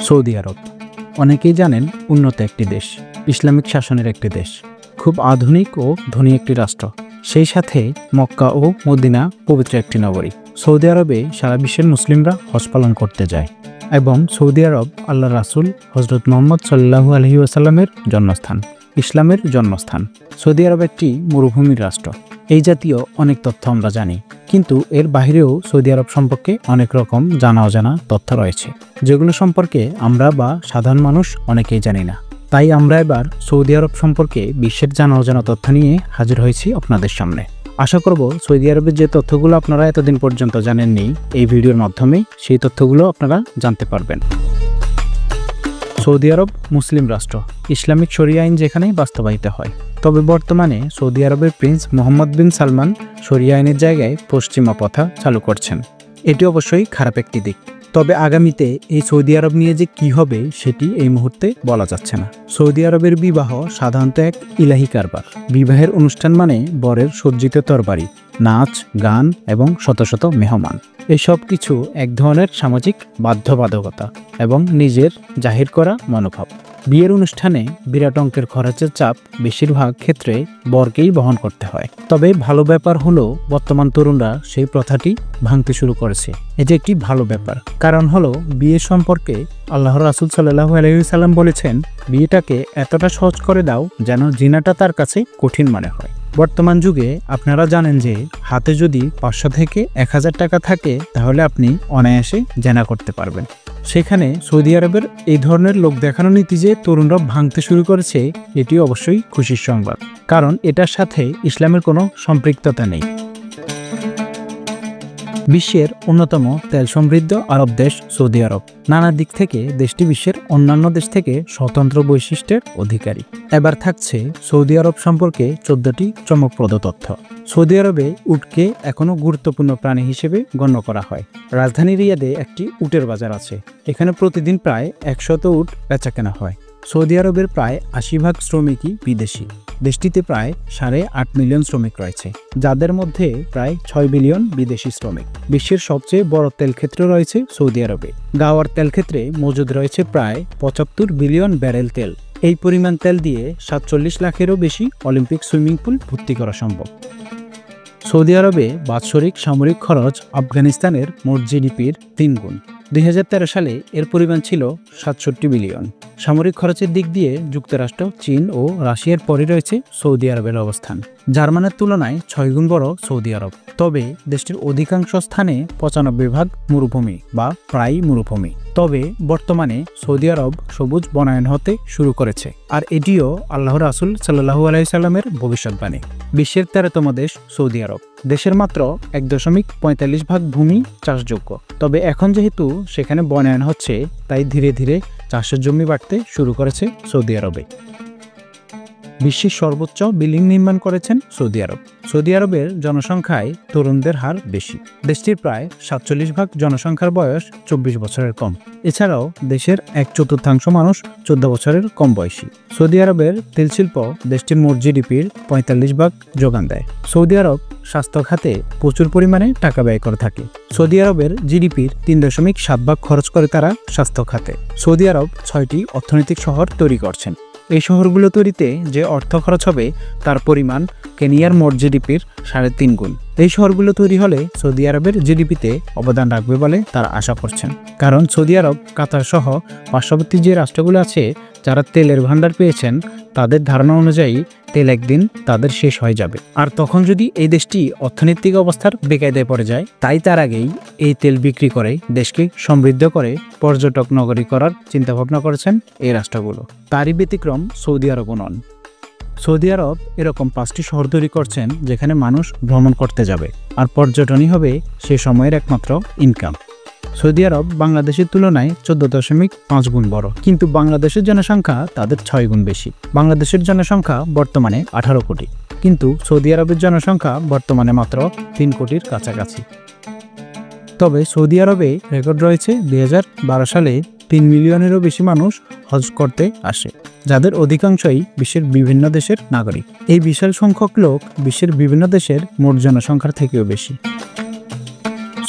Saudi আরব অনেকেই জানেন উন্নত একটি দেশ, ইসলামিক শাসনের একটি দেশ, খুব আধুনিক ও ধনী একটি রাষ্ট্র। সেই সাথে মক্কা ও মদিনা পবিত্র একটি নগরী। সৌদি আরবে সারা বিশ্বের মুসলিমরা হজ পালন করতে যায় এবং সৌদি আরব আল্লাহ রাসূল হযরত মুহাম্মদ সাল্লাল্লাহু আলাইহি ওয়াসাল্লামের জন্মস্থান, ইসলামের জন্মস্থান। সৌদি আরব একটি মরুভূমির রাষ্ট্র। এই জাতীয় অনেক তথ্য আমরা জানি, কিন্তু এর বাইরেও সৌদি আরব সম্পর্কে অনেক রকম জানা অজানা তথ্য রয়েছে, যেগুলো সম্পর্কে আমরা বা সাধারণ মানুষ অনেকেই জানি না। তাই আমরা এবার সৌদি আরব সম্পর্কে বিশ্বের জানা অজানা তথ্য নিয়ে হাজির হয়েছি আপনাদের সামনে। আশা করব সৌদি আরবের যে তথ্যগুলো আপনারা এতদিন পর্যন্ত জানেননি, এই ভিডিওর মাধ্যমে সেই তথ্যগুলো আপনারা জানতে পারবেন। সৌদি আরব মুসলিম রাষ্ট্র, ইসলামিক শরিয়া আইন যেখানে বাস্তবায়িত হয়। তবে বর্তমানে সৌদি আরবের প্রিন্স মোহাম্মদ বিন সালমান শরিয়া আইনের জায়গায় পশ্চিমা প্রথা চালু করছেন। এটি অবশ্যই খারাপ একটি দিক। তবে আগামীতে এই সৌদি আরব নিয়ে যে কি হবে সেটি এই মুহূর্তে বলা যাচ্ছে না। সৌদি আরবের বিবাহ সাধারণত এক ইলাহি কারবার। বিবাহের অনুষ্ঠান মানে বরের সজ্জিত তরবারি, নাচ, গান এবং শত শত মেহমান। এসব কিছু এক ধরনের সামাজিক বাধ্যবাধকতা এবং নিজের জাহির করা মনোভাব। বিয়ের অনুষ্ঠানে বিরাট অঙ্কের খরচের চাপ বেশিরভাগ ক্ষেত্রে বরকেই বহন করতে হয়। তবে ভালো ব্যাপার হলো বর্তমান তরুণরা সেই প্রথাটি ভাঙতে শুরু করেছে। এটি একটি ভালো ব্যাপার। কারণ হলো বিয়ে সম্পর্কে আল্লাহর রাসূল সাল্লাল্লাহু আলাইহি ওয়াসাল্লাম বলেছেন, বিয়েটাকে এতটা সহজ করে দাও যেন জিনাটা তার কাছে কঠিন মনে হয়। বর্তমান যুগে আপনারা জানেন যে হাতে যদি 500 থেকে 1000 টাকা থাকে তাহলে আপনি অনায়াসে জেনা করতে পারবেন। সেখানে সৌদি আরবের এই ধরনের লোক দেখানো নীতি যে তরুণরা ভাঙতে শুরু করেছে, এটি অবশ্যই খুশির সংবাদ, কারণ এটার সাথে ইসলামের কোনো সম্পৃক্ততা নেই। বিশ্বের অন্যতম তেল সমৃদ্ধ আরব দেশ সৌদি আরব। নানা দিক থেকে দেশটি বিশ্বের অন্যান্য দেশ থেকে স্বতন্ত্র বৈশিষ্ট্যের অধিকারী। এবার থাকছে সৌদি আরব সম্পর্কে 14টি চমকপ্রদ তথ্য। সৌদি আরবে উটকে এখনও গুরুত্বপূর্ণ প্রাণী হিসেবে গণ্য করা হয়। রাজধানী রিয়াদে একটি উটের বাজার আছে। এখানে প্রতিদিন প্রায় 100 উট বেচাকেনা হয়। সৌদি আরবের প্রায় 80% শ্রমিকই বিদেশি। দেশটিতে প্রায় 8.5 মিলিয়ন শ্রমিক রয়েছে, যাদের মধ্যে প্রায় 6 বিলিয়ন বিদেশি শ্রমিক। বিশ্বের সবচেয়ে বড় তেল ক্ষেত্র রয়েছে সৌদি আরবে। গাওয়ার তেল ক্ষেত্রে মজুদ রয়েছে প্রায় 75 বিলিয়ন ব্যারেল তেল। এই পরিমাণ তেল দিয়ে 47 লাখেরও বেশি অলিম্পিক সুইমিং পুল ভর্তি করা সম্ভব। সৌদি আরবে বাৎসরিক সামরিক খরচ আফগানিস্তানের মোট জিডিপির 3 গুণ। 2013 সালে এর পরিমাণ ছিল 67 বিলিয়ন। সামরিক খরচের দিক দিয়ে যুক্তরাষ্ট্র, চীন ও রাশিয়ার পরে রয়েছে সৌদি আরবের অবস্থান। জার্মানের তুলনায় 6 গুণ বড় সৌদি আরব। তবে দেশটির অধিকাংশ স্থানে 95% মরুভূমি বা প্রায় মরুভূমি। তবে বর্তমানে সৌদি আরব সবুজ বনায়ন হতে শুরু করেছে, আর এটিও আল্লাহর রাসূল সাল্লাল্লাহু আলাইহি সাল্লামের ভবিষ্যৎবাণী। বিশ্বের 13তম দেশ সৌদি আরব। দেশের মাত্র 1.45% ভূমি চাষযোগ্য। তবে এখন যেহেতু সেখানে বনায়ন হচ্ছে, তাই ধীরে ধীরে চাষের জমি বাড়তে শুরু করেছে সৌদি আরবে। বিশ্বের সর্বোচ্চ বিল্ডিং নির্মাণ করেছেন সৌদি আরব। সৌদি আরবের জনসংখ্যায় তরুণদের হার বেশি। দেশটির প্রায় 47% জনসংখ্যার বয়স 24 বছরের কম। এছাড়াও দেশের 1/4 মানুষ 14 বছরের কম বয়সী। সৌদি আরবের তেল শিল্প দেশটির মোট জিডিপির 45% যোগান দেয়। সৌদি আরব স্বাস্থ্য খাতে প্রচুর পরিমাণে টাকা ব্যয় করে থাকে। সৌদি আরবের জিডিপির 3.7% খরচ করে তারা স্বাস্থ্য খাতে। সৌদি আরব 6টি অর্থনৈতিক শহর তৈরি করছেন। এই শহরগুলো তৈরিতে যে অর্থ খরচ হবে তার পরিমাণ কেনিয়ার মোট জিডিপির 3.5 গুণ। এই শহরগুলো তৈরি হলে সৌদি আরবের জিডিপিতে অবদান রাখবে বলে তারা আশা করছেন। কারণ সৌদি আরব, কাতার সহ পার্শ্ববর্তী যে রাষ্ট্রগুলো আছে যারা তেলের ভান্ডার পেয়েছেন, তাদের ধারণা অনুযায়ী তেল একদিন তাদের শেষ হয়ে যাবে। আর তখন যদি এই দেশটি অর্থনৈতিক অবস্থার বেকায়দায় পড়ে যায়, তাই তার আগেই এই তেল বিক্রি করে দেশকে সমৃদ্ধ করে পর্যটক নগরী করার চিন্তাভাবনা করেছেন এই রাষ্ট্রগুলো। তারই ব্যতিক্রম সৌদি আরবও নন। সৌদি আরব এরকম 5টি শহর তৈরি করছেন যেখানে মানুষ ভ্রমণ করতে যাবে, আর পর্যটনই হবে সে সময়ের একমাত্র ইনকাম। সৌদি আরব বাংলাদেশের তুলনায় 14.5 গুণ বড়, কিন্তু বাংলাদেশের জনসংখ্যা তাদের 6 গুণ বেশি। বাংলাদেশের জনসংখ্যা বর্তমানে 18 কোটি, কিন্তু সৌদি আরবের জনসংখ্যা বর্তমানে মাত্র 3 কোটির কাছাকাছি। তবে সৌদি আরবে রেকর্ড রয়েছে 2012 সালে 3 মিলিয়নেরও বেশি মানুষ হজ করতে আসে, যাদের অধিকাংশই বিশ্বের বিভিন্ন দেশের নাগরিক। এই বিশাল সংখ্যক লোক বিশ্বের বিভিন্ন দেশের মোট জনসংখ্যার থেকেও বেশি।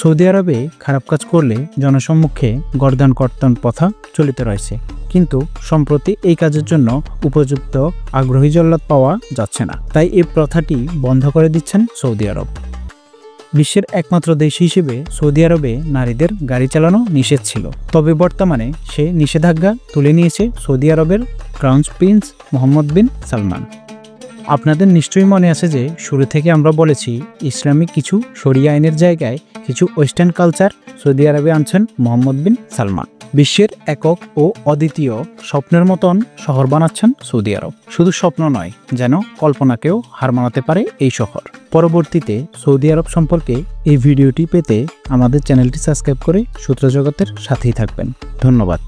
সৌদি আরবে খারাপ কাজ করলে জনসম্মুখে গর্দান কর্তন প্রথা চলিত রয়েছে, কিন্তু সম্প্রতি এই কাজের জন্য উপযুক্ত আগ্রহী জল্লাদ পাওয়া যাচ্ছে না। তাই এই প্রথাটি বন্ধ করে দিচ্ছেন সৌদি আরব। বিশ্বের একমাত্র দেশ হিসেবে সৌদি আরবে নারীদের গাড়ি চালানো নিষেধ ছিল, তবে বর্তমানে সে নিষেধাজ্ঞা তুলে নিয়েছে সৌদি আরবের ক্রাউন প্রিন্স মোহাম্মদ বিন সালমান। আপনাদের নিশ্চয়ই মনে আছে যে শুরু থেকে আমরা বলেছি ইসলামিক কিছু শরিয়া আইনের জায়গায় কিছু ওয়েস্টার্ন কালচার সৌদি আরবে আনছেন মোহাম্মদ বিন সালমান। বিশ্বের একক ও অদ্বিতীয় স্বপ্নের মতন শহর বানাচ্ছেন সৌদি আরব। শুধু স্বপ্ন নয়, যেন কল্পনাকেও হার মানাতে পারে এই শহর। পরবর্তীতে সৌদি আরব সম্পর্কে এই ভিডিওটি পেতে আমাদের চ্যানেলটি সাবস্ক্রাইব করে সূত্র জগতের সাথেই থাকবেন। ধন্যবাদ।